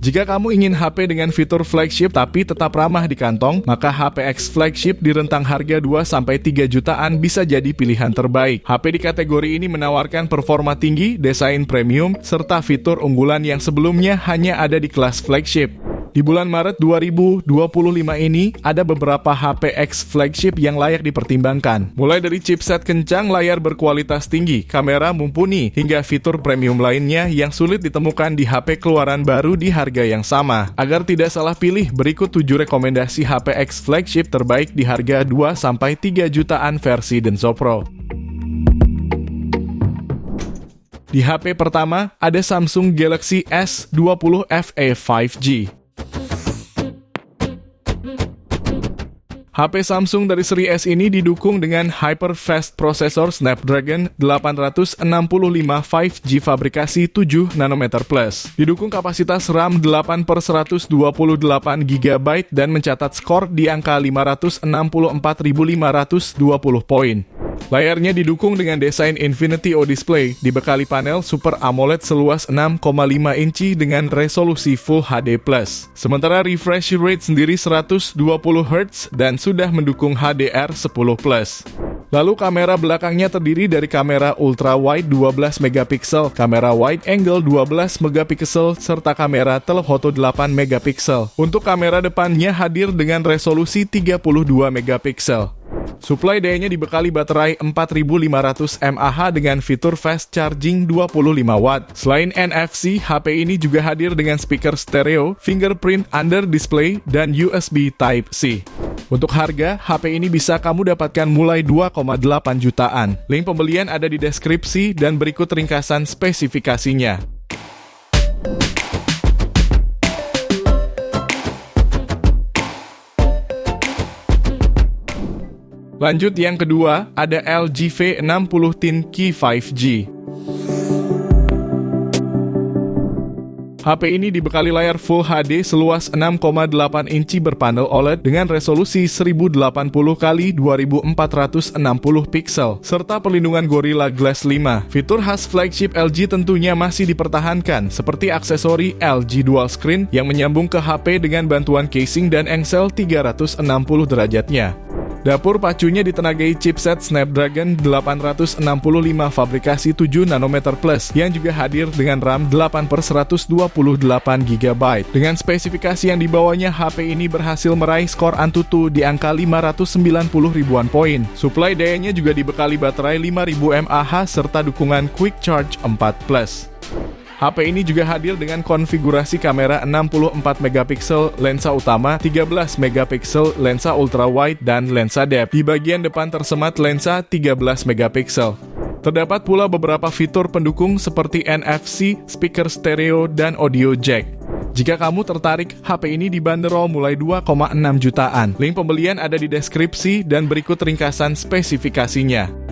Jika kamu ingin HP dengan fitur flagship tapi tetap ramah di kantong, maka HP X Flagship di rentang harga 2-3 jutaan bisa jadi pilihan terbaik. HP di kategori ini menawarkan performa tinggi, desain premium, serta fitur unggulan yang sebelumnya hanya ada di kelas flagship. Di bulan Maret 2025 ini, ada beberapa HP X Flagship yang layak dipertimbangkan. Mulai dari chipset kencang, layar berkualitas tinggi, kamera mumpuni, hingga fitur premium lainnya yang sulit ditemukan di HP keluaran baru di harga yang sama. Agar tidak salah pilih, berikut 7 rekomendasi HP X Flagship terbaik di harga 2-3 jutaan versi Denso Pro. Di HP pertama, ada Samsung Galaxy S20 FE 5G. HP Samsung dari seri S ini didukung dengan hyper-fast prosesor Snapdragon 865 5G fabrikasi 7 nanometer plus. Didukung kapasitas RAM 8/128 GB dan mencatat skor di angka 564.520 poin. Layarnya didukung dengan desain Infinity O Display, dibekali panel Super AMOLED seluas 6,5 inci dengan resolusi Full HD+. Sementara refresh rate sendiri 120 Hz dan sudah mendukung HDR10+. Lalu kamera belakangnya terdiri dari kamera ultra wide 12 MP, kamera wide angle 12 MP, serta kamera telephoto 8 MP. Untuk kamera depannya hadir dengan resolusi 32 MP. Suplai dayanya dibekali baterai 4500 mAh dengan fitur fast charging 25 watt. Selain NFC, HP ini juga hadir dengan speaker stereo, fingerprint under display, dan USB Type-C. Untuk harga, HP ini bisa kamu dapatkan mulai 2,8 jutaan. Link pembelian ada di deskripsi dan berikut ringkasan spesifikasinya. Lanjut yang kedua, ada LG V60 Thin-Key 5G. HP ini dibekali layar Full HD seluas 6,8 inci berpanel OLED dengan resolusi 1080x2460 piksel, serta perlindungan Gorilla Glass 5. Fitur khas flagship LG tentunya masih dipertahankan, seperti aksesori LG Dual Screen yang menyambung ke HP dengan bantuan casing dan engsel 360 derajatnya. Dapur pacunya ditenagai chipset Snapdragon 865 fabrikasi 7 nanometer plus yang juga hadir dengan RAM 8/128 GB. Dengan spesifikasi yang dibawanya, HP ini berhasil meraih skor Antutu di angka 590 ribuan poin. Suplai dayanya juga dibekali baterai 5000 mAh serta dukungan Quick Charge 4+. HP ini juga hadir dengan konfigurasi kamera 64 MP lensa utama, 13 MP lensa ultrawide, dan lensa depth. Di bagian depan tersemat lensa 13 MP. Terdapat pula beberapa fitur pendukung seperti NFC, speaker stereo, dan audio jack. Jika kamu tertarik, HP ini dibanderol mulai 2,6 jutaan. Link pembelian ada di deskripsi dan berikut ringkasan spesifikasinya.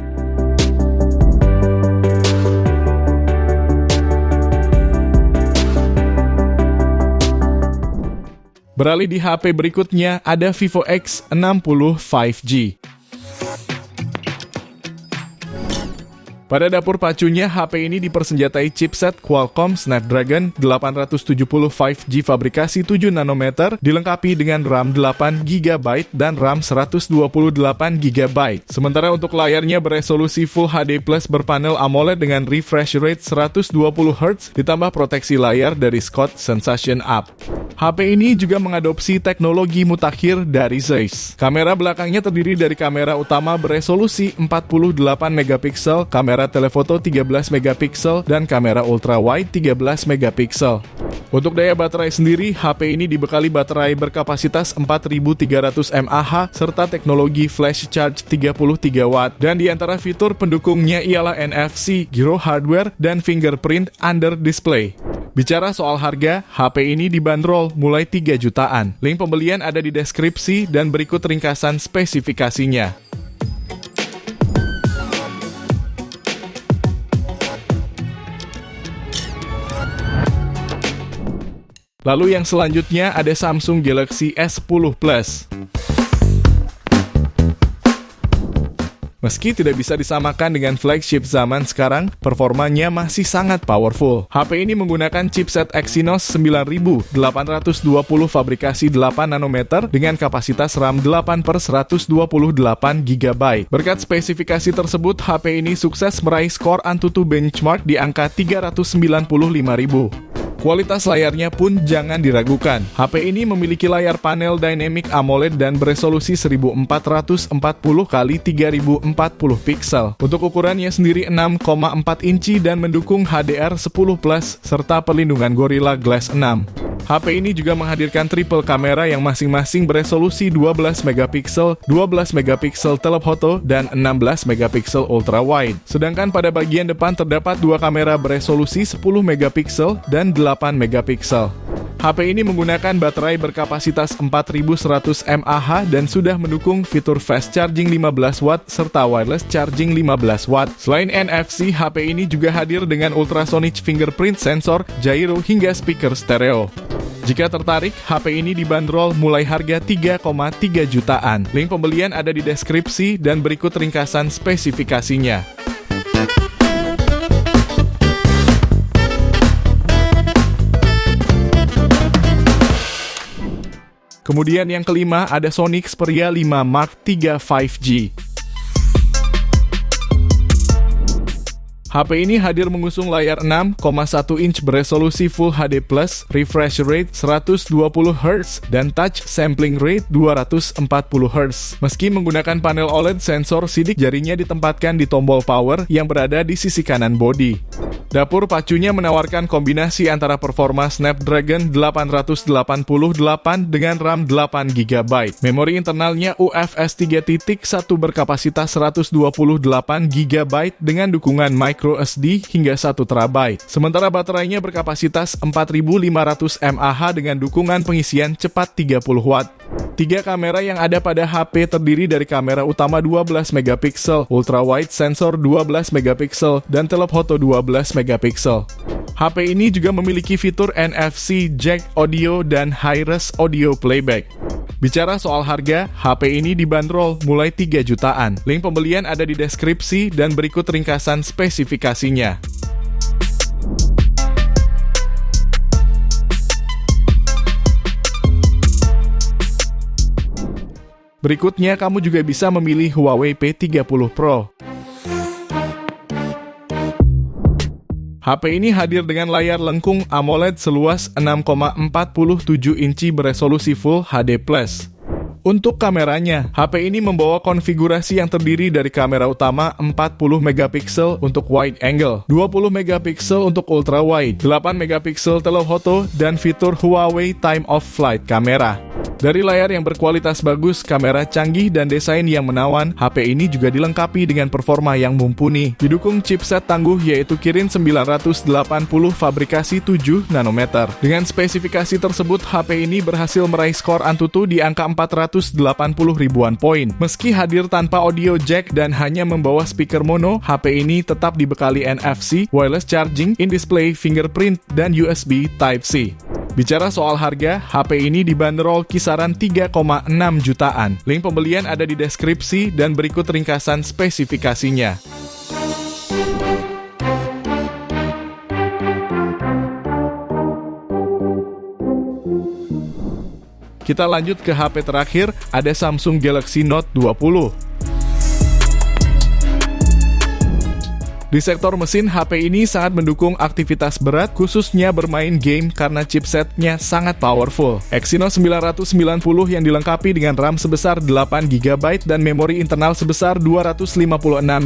Beralih di HP berikutnya, ada Vivo X60 5G. Pada dapur pacunya, HP ini dipersenjatai chipset Qualcomm Snapdragon 870 5G fabrikasi 7 nanometer, dilengkapi dengan RAM 8 GB dan RAM 128 GB. Sementara untuk layarnya beresolusi Full HD Plus berpanel AMOLED dengan refresh rate 120 Hz, ditambah proteksi layar dari Scott Sensation Up. HP ini juga mengadopsi teknologi mutakhir dari Zeiss. Kamera belakangnya terdiri dari kamera utama beresolusi 48 MP, kamera telefoto 13 MP, dan kamera ultrawide 13 MP. Untuk daya baterai sendiri, HP ini dibekali baterai berkapasitas 4300 mAh serta teknologi flash charge 33 watt. Dan di antara fitur pendukungnya ialah NFC, gyro hardware, dan fingerprint under display. Bicara soal harga, HP ini dibanderol mulai 3 jutaan. Link pembelian ada di deskripsi dan berikut ringkasan spesifikasinya. Lalu yang selanjutnya ada Samsung Galaxy S10 Plus. Meski tidak bisa disamakan dengan flagship zaman sekarang, performanya masih sangat powerful. HP ini menggunakan chipset Exynos 9820 fabrikasi 8 nanometer dengan kapasitas RAM 8/128 GB. Berkat spesifikasi tersebut, HP ini sukses meraih skor AnTuTu benchmark di angka 395.000. Kualitas layarnya pun jangan diragukan. HP ini memiliki layar panel Dynamic AMOLED dan beresolusi 1440 x 3040 pixel. Untuk ukurannya sendiri 6,4 inci dan mendukung HDR10+ serta perlindungan Gorilla Glass 6. HP ini juga menghadirkan triple kamera yang masing-masing beresolusi 12 megapiksel, 12 megapiksel telephoto, dan 16 megapiksel ultra wide. Sedangkan pada bagian depan terdapat dua kamera beresolusi 10 megapiksel dan 8 megapiksel. HP ini menggunakan baterai berkapasitas 4100 mAh dan sudah mendukung fitur fast charging 15 watt serta wireless charging 15 watt. Selain NFC, HP ini juga hadir dengan ultrasonic fingerprint sensor, gyro hingga speaker stereo. Jika tertarik, HP ini dibanderol mulai harga 3,3 jutaan. Link pembelian ada di deskripsi dan berikut ringkasan spesifikasinya. Kemudian yang kelima ada Sony Xperia 5 Mark III 5G. HP ini hadir mengusung layar 6,1 inch beresolusi Full HD+, refresh rate 120Hz, dan touch sampling rate 240Hz. Meski menggunakan panel OLED, sensor sidik jarinya ditempatkan di tombol power yang berada di sisi kanan bodi. Dapur pacunya menawarkan kombinasi antara performa Snapdragon 888 dengan RAM 8 GB. Memori internalnya UFS 3.1 berkapasitas 128 GB dengan dukungan microSD hingga 1 TB. Sementara baterainya berkapasitas 4500 mAh dengan dukungan pengisian cepat 30 Watt. Tiga kamera yang ada pada HP terdiri dari kamera utama 12 megapiksel, ultrawide sensor 12 megapiksel, dan telephoto 12 megapiksel. HP ini juga memiliki fitur NFC, jack audio, dan high-res audio playback. Bicara soal harga, HP ini dibanderol mulai 3 jutaan. Link pembelian ada di deskripsi dan berikut ringkasan spesifikasinya. Berikutnya, kamu juga bisa memilih Huawei P30 Pro. HP ini hadir dengan layar lengkung AMOLED seluas 6,47 inci beresolusi Full HD+. Untuk kameranya, HP ini membawa konfigurasi yang terdiri dari kamera utama 40 megapiksel untuk wide angle, 20 megapiksel untuk ultra wide, 8 megapiksel telephoto, dan fitur Huawei Time of Flight kamera. Dari layar yang berkualitas bagus, kamera canggih, dan desain yang menawan, HP ini juga dilengkapi dengan performa yang mumpuni. Didukung chipset tangguh yaitu Kirin 980 fabrikasi 7 nanometer. Dengan spesifikasi tersebut, HP ini berhasil meraih skor AnTuTu di angka 480 ribuan poin. Meski hadir tanpa audio jack dan hanya membawa speaker mono, HP ini tetap dibekali NFC, wireless charging, in-display fingerprint, dan USB Type-C. Bicara soal harga, HP ini dibanderol kisaran 3,6 jutaan. Link pembelian ada di deskripsi dan berikut ringkasan spesifikasinya. Kita lanjut ke HP terakhir, ada Samsung Galaxy Note 20. Di sektor mesin, HP ini sangat mendukung aktivitas berat, khususnya bermain game karena chipsetnya sangat powerful. Exynos 990 yang dilengkapi dengan RAM sebesar 8 GB dan memori internal sebesar 256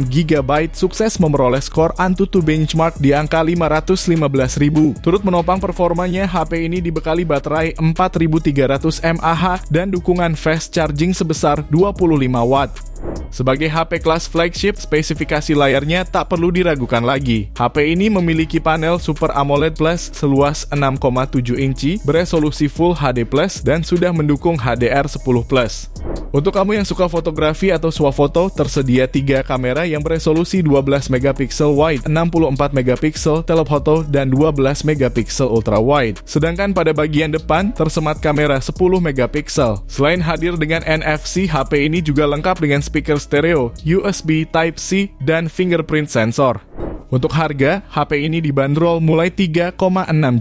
GB sukses memperoleh skor AnTuTu benchmark di angka 515.000. Turut menopang performanya, HP ini dibekali baterai 4300 mAh dan dukungan fast charging sebesar 25 Watt. Sebagai HP kelas flagship, spesifikasi layarnya tak perlu diragukan lagi. HP ini memiliki panel Super AMOLED Plus seluas 6,7 inci, beresolusi Full HD Plus, dan sudah mendukung HDR10+. Untuk kamu yang suka fotografi atau swafoto, tersedia 3 kamera yang beresolusi 12 megapiksel wide, 64 megapiksel telephoto, dan 12 megapiksel ultra wide. Sedangkan pada bagian depan tersemat kamera 10 megapiksel. Selain hadir dengan NFC, HP ini juga lengkap dengan speaker stereo, USB Type-C, dan fingerprint sensor. Untuk harga, HP ini dibanderol mulai 3,6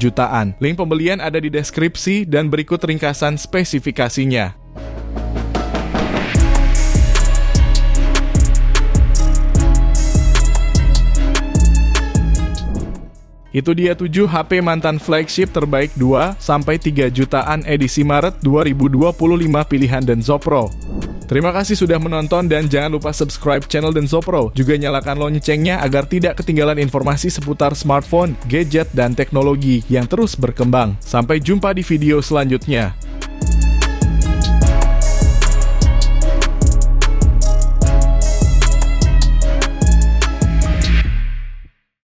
jutaan. Link pembelian ada di deskripsi dan berikut ringkasan spesifikasinya. Itu dia 7 HP mantan flagship terbaik 2-3 jutaan edisi Maret 2025 pilihan Denso Pro. Terima kasih sudah menonton dan jangan lupa subscribe channel Denso Pro. Juga nyalakan loncengnya agar tidak ketinggalan informasi seputar smartphone, gadget, dan teknologi yang terus berkembang. Sampai jumpa di video selanjutnya.